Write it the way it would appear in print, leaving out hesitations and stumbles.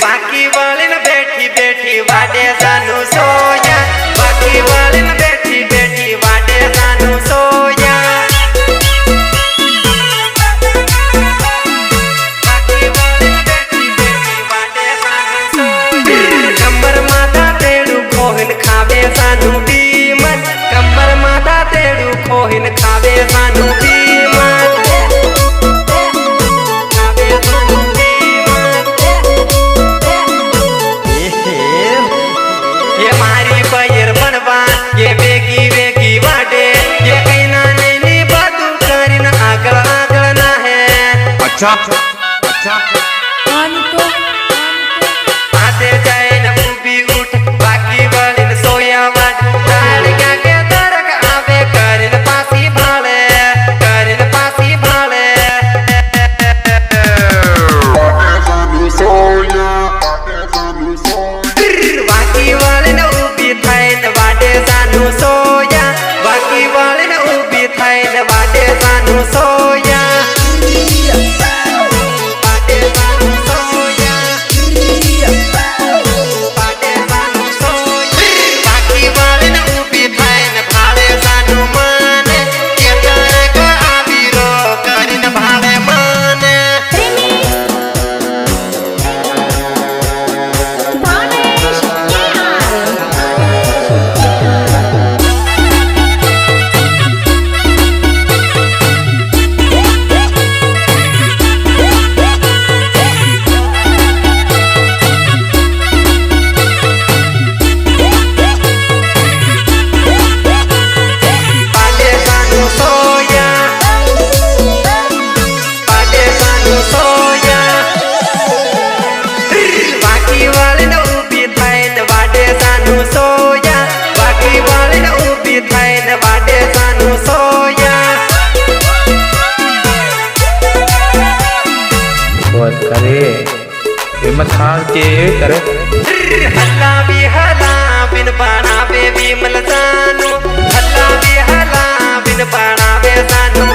बाकी वाले न बैठी बैठी वाडे जानू सोया बाकी वाले न बैठी बैठी वाडे जानू सोया बाकी वाले न बैठी बैठी वाडे जानू सोया कमर माता तेड़ू खोहिन खावे जानू बीमन कमर माता तेड़ू खोहिन खावे जानू बीमन ये वेगी वेगी वाडे ये कहीं ना नहीं बातू करी ना आगल आगल ना है अच्छा अच्छा आते जाए न भी उठ बाकी वाले न सोया वाड डाल क्या के तरक आवे करिन पासी भाले करिन पासी भाले बाकी वाले न उभी थाई न वाडे जानू सोया बाकी वाले न उभी थाई न वाडे जानू सोया वाडे जानू सोया वाडे जानू सोया बाकी वाले न उभी थाई न भाले जानू माने के तरक आवी रो करिन भाले माने करे हिम्मत हार के करे हल्ला बिन बनावे विमल जानू हल्ला बिन बनावे जानू